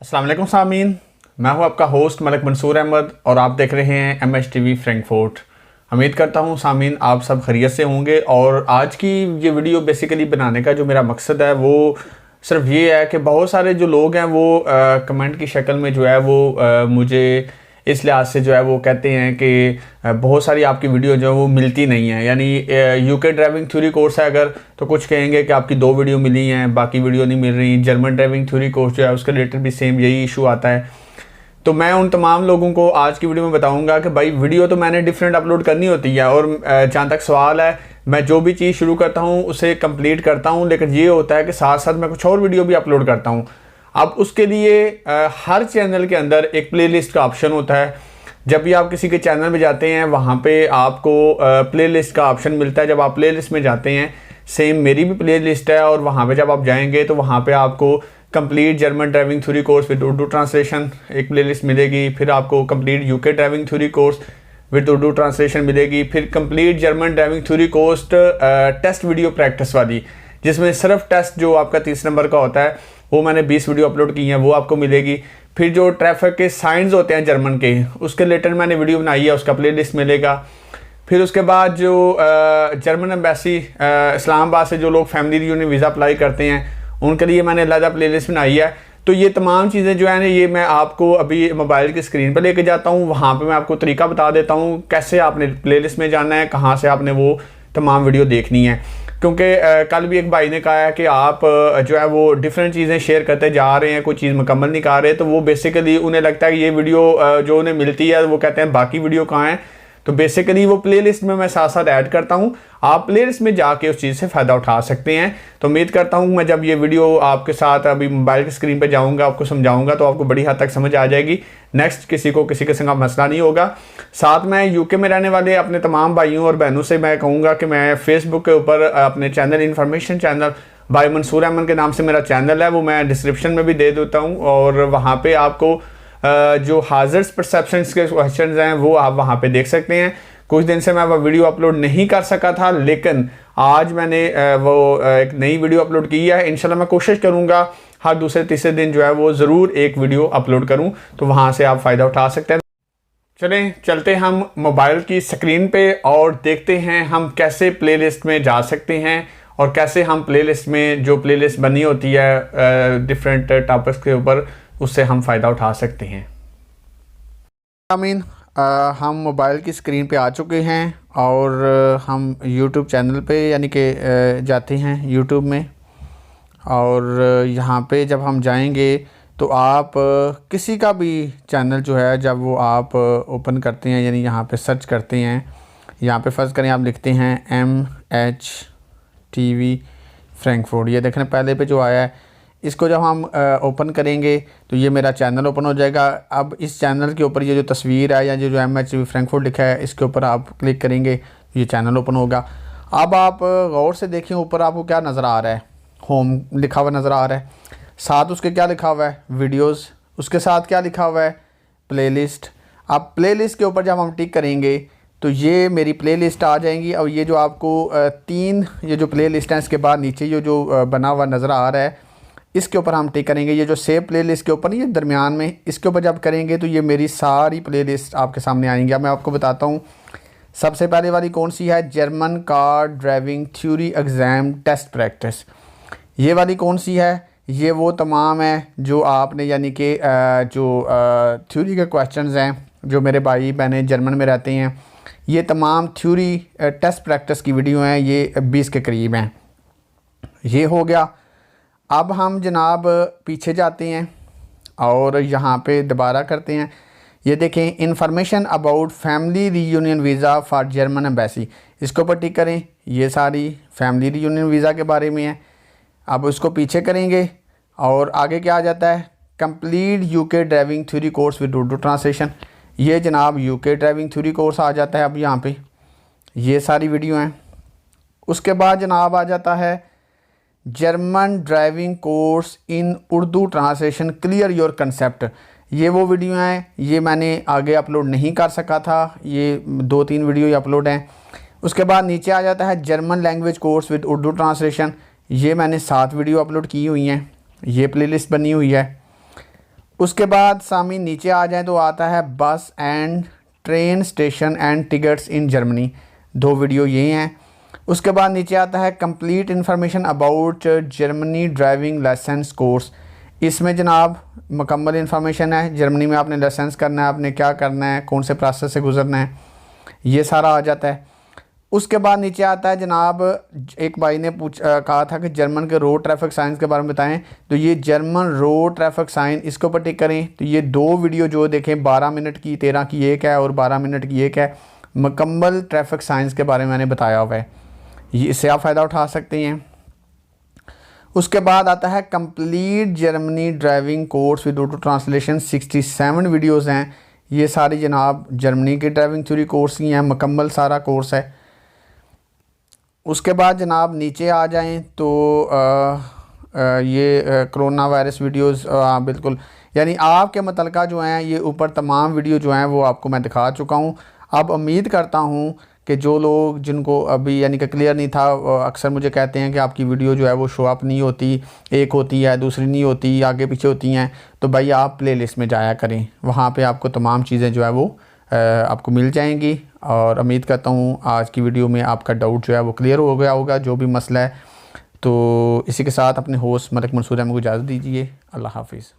अस्सलाम वालेकुम सामीन, मैं हूं आपका होस्ट मलिक मंसूर अहमद और आप देख रहे हैं MHTV फ्रैंकफर्ट। उम्मीद करता हूं सामीन आप सब खैरियत से होंगे। और आज की ये वीडियो बेसिकली बनाने का जो मेरा मकसद है वो सिर्फ ये है कि बहुत सारे जो लोग हैं वो कमेंट की शक्ल में जो है वो मुझे इस लिहाज से जो है वो कहते हैं कि बहुत सारी आपकी वीडियो जो है वो मिलती नहीं है। यानी यूके ड्राइविंग थ्योरी कोर्स है अगर, तो कुछ कहेंगे कि आपकी 2 वीडियो मिली हैं, बाकी वीडियो नहीं मिल रही। जर्मन ड्राइविंग थ्योरी कोर्स जो है उसके रिलेटेड भी सेम यही इशू आता है। तो मैं उन तमाम लोगों को आज की वीडियो में बताऊंगा कि भाई वीडियो तो मैंने डिफरेंट अपलोड करनी होती है, और जहाँ तक सवाल है मैं जो भी चीज़ शुरू करता हूँ उसे कंप्लीट करता हूँ, लेकिन ये होता है कि साथ साथ मैं कुछ और वीडियो भी अपलोड करता हूँ। अब उसके लिए हर चैनल के अंदर एक प्लेलिस्ट का ऑप्शन होता है। जब भी आप किसी के चैनल में जाते हैं वहाँ पे आपको प्लेलिस्ट का ऑप्शन मिलता है। जब आप प्लेलिस्ट में जाते हैं, सेम मेरी भी प्लेलिस्ट है, और वहाँ पे जब आप जाएंगे तो वहाँ पे आपको complete German driving theory course with Urdu translation एक प्लेलिस्ट मिलेगी। फिर आपको complete UK driving theory course with Urdu translation मिलेगी। फिर complete German driving theory course test video practice वाली, जिसमें सिर्फ टेस्ट जो आपका 30 नंबर का होता है वो मैंने 20 वीडियो अपलोड की हैं, वो आपको मिलेगी। फिर जो ट्रैफिक के साइंस होते हैं जर्मन के, उसके रिलेटेड मैंने वीडियो बनाई है, उसका प्लेलिस्ट मिलेगा। फिर उसके बाद जो जर्मन एम्बेसी इस्लामाबाद से जो लोग फैमिली रियूनियन वीज़ा अप्लाई करते हैं उनके लिए मैंने अलग प्लेलिस्ट बनाई है। तो ये तमाम चीज़ें जो है ना, ये मैं आपको अभी मोबाइल की स्क्रीन पर लेके जाता हूँ। वहाँ पे मैं आपको तरीका बता देता हूँ कैसे आपने प्लेलिस्ट में जाना है, कहाँ से आपने वो तमाम वीडियो देखनी है। क्योंकि कल भी एक भाई ने कहा है कि आप जो है वो डिफरेंट चीज़ें शेयर करते जा रहे हैं, कोई चीज़ मुकम्मल नहीं कर रहे, तो वो बेसिकली उन्हें लगता है कि ये वीडियो जो उन्हें मिलती है वो कहते हैं बाकी वीडियो कहाँ है। तो बेसिकली वो प्लेलिस्ट में मैं साथ साथ ऐड करता हूँ, आप प्लेलिस्ट में जाके उस चीज़ से फ़ायदा उठा सकते हैं। तो उम्मीद करता हूँ मैं जब ये वीडियो आपके साथ अभी मोबाइल की स्क्रीन पर जाऊँगा, आपको समझाऊँगा, तो आपको बड़ी हद तक समझ आ जाएगी। नेक्स्ट किसी के संग मसला नहीं होगा। साथ में यूके में रहने वाले अपने तमाम भाइयों और बहनों से मैं कहूँगा कि मैं फेसबुक के ऊपर अपने चैनल इन्फॉर्मेशन चैनल भाई मंसूर अहमद के नाम से मेरा चैनल है, वो मैं डिस्क्रिप्शन में भी दे देता हूँ। और वहाँ पे आपको जो हाजर्स परसेप्शंस के क्वेश्चंस हैं वो आप वहाँ पे देख सकते हैं। कुछ दिन से मैं वो वीडियो अपलोड नहीं कर सका था, लेकिन आज मैंने वो एक नई वीडियो अपलोड की है। इंशाल्लाह मैं कोशिश करूँगा हर दूसरे तीसरे दिन जो है वो ज़रूर एक वीडियो अपलोड करूँ, तो वहाँ से आप फ़ायदा उठा सकते हैं। चलें चलते हम मोबाइल की स्क्रीन पे और देखते हैं हम कैसे प्लेलिस्ट में जा सकते हैं, और कैसे हम प्लेलिस्ट में जो प्लेलिस्ट बनी होती है डिफरेंट टॉपिक्स के ऊपर, उससे हम फ़ायदा उठा सकते हैं। आमीन, हम मोबाइल की स्क्रीन पे आ चुके हैं और हम YouTube चैनल पे यानी कि जाते हैं YouTube में। और यहाँ पे जब हम जाएंगे तो आप किसी का भी चैनल जो है जब वो आप ओपन करते हैं, यानी यहाँ पे सर्च करते हैं, यहाँ पे फ़र्ज़ करें आप लिखते हैं MHTV फ्रैंकफर्ट, ये देखें पहले पे जो आया है। इसको जब हम ओपन करेंगे तो ये मेरा चैनल ओपन हो जाएगा। अब इस चैनल के ऊपर ये जो तस्वीर है या जो MHTV फ्रैंकफर्ट लिखा है, इसके ऊपर आप क्लिक करेंगे तो ये चैनल ओपन होगा। अब आप गौर से देखें ऊपर आपको क्या नज़र आ रहा है, होम लिखा हुआ नज़र आ रहा है, साथ उसके क्या लिखा हुआ है, वीडियोस, उसके साथ क्या लिखा हुआ है, प्लेलिस्ट। अब प्लेलिस्ट के ऊपर जब हम टिक करेंगे तो ये मेरी प्लेलिस्ट आ जाएंगी। और ये जो आपको 3 ये जो प्लेलिस्ट हैं, इसके बाद नीचे ये जो बना हुआ नज़र आ रहा है, इसके ऊपर हम टिक करेंगे। ये जो सेव प्लेलिस्ट के ऊपर, ये दरमियान में, इसके ऊपर जब करेंगे तो ये मेरी सारी प्लेलिस्ट आपके सामने आएंगी। अब मैं आपको बताता हूँ सबसे पहले वाली कौन सी है, German car driving theory exam test practice. ये वाली कौन सी है, ये वो तमाम है जो आपने यानी कि जो थ्योरी के क्वेश्चंस हैं, जो मेरे भाई बहनें जर्मन में रहते हैं, ये तमाम थ्योरी टेस्ट प्रैक्टिस की वीडियो हैं, ये 20 के करीब हैं। ये हो गया। अब हम जनाब पीछे जाते हैं और यहाँ पे दोबारा करते हैं। ये देखें information about family reunion visa for German embassy, इसके ऊपर टिक करें। ये सारी फैमिली रीयूनियन वीज़ा के बारे में है। अब इसको पीछे करेंगे और आगे क्या आ जाता है, complete UK driving theory course with Urdu translation. ये जनाब यूके ड्राइविंग थ्योरी कोर्स आ जाता है। अब यहाँ पे ये सारी वीडियो हैं। उसके बाद जनाब आ जाता है German driving course in Urdu translation clear your concept. ये वो वीडियो हैं, ये मैंने आगे अपलोड नहीं कर सका था, ये 2-3 वीडियो अपलोड हैं। उसके बाद नीचे आ जाता है German language course with Urdu translation, ये मैंने 7 वीडियो अपलोड की हुई हैं, ये प्लेलिस्ट बनी हुई है। उसके बाद सामी नीचे आ जाए तो आता है bus and train station and tickets in Germany, 2 video ये हैं। उसके बाद नीचे आता है complete information about Germany driving licence course. इसमें जनाब मुकम्मल इन्फॉर्मेशन है, जर्मनी में आपने लाइसेंस करना है, आपने क्या करना है, कौन से प्रोसेस से गुजरना है, ये सारा आ जाता है। उसके बाद नीचे आता है जनाब, एक भाई ने कहा था कि जर्मन के रोड ट्रैफिक साइंस के बारे में बताएं, तो ये जर्मन रोड ट्रैफिक साइन इसके ऊपर टिक करें। तो ये 2 वीडियो जो देखें 12 मिनट की, 13 की एक है और 12 मिनट की एक है, मुकम्मल ट्रैफिक साइंस के बारे में मैंने बताया हुआ है, ये इससे आप फ़ायदा उठा सकते हैं। उसके बाद आता है complete Germany driving course with auto translation, 67 videos हैं। ये सारी जनाब जर्मनी की ड्राइविंग थ्योरी कोर्स की हैं, मुकम्मल सारा कोर्स है। उसके बाद जनाब नीचे आ जाएं तो ये कोरोना वायरस वीडियोस बिल्कुल, यानी आपके मुतलका जो हैं ये ऊपर तमाम वीडियो जो हैं वो आपको मैं दिखा चुका हूँ। अब उम्मीद करता हूँ कि जो लोग जिनको अभी यानी कि क्लियर नहीं था, अक्सर मुझे कहते हैं कि आपकी वीडियो जो है वो शो अप नहीं होती, एक होती है दूसरी नहीं होती, आगे पीछे होती हैं, तो भाई आप प्लेलिस्ट में जाया करें, वहाँ पे आपको तमाम चीज़ें जो है वो आपको मिल जाएंगी। और उम्मीद करता हूँ आज की वीडियो में आपका डाउट जो है वो क्लियर हो गया होगा, जो भी मसला है। तो इसी के साथ अपने होस्ट मलिक मंसूर अहमद को इजाज़त दीजिए। अल्लाह हाफिज़।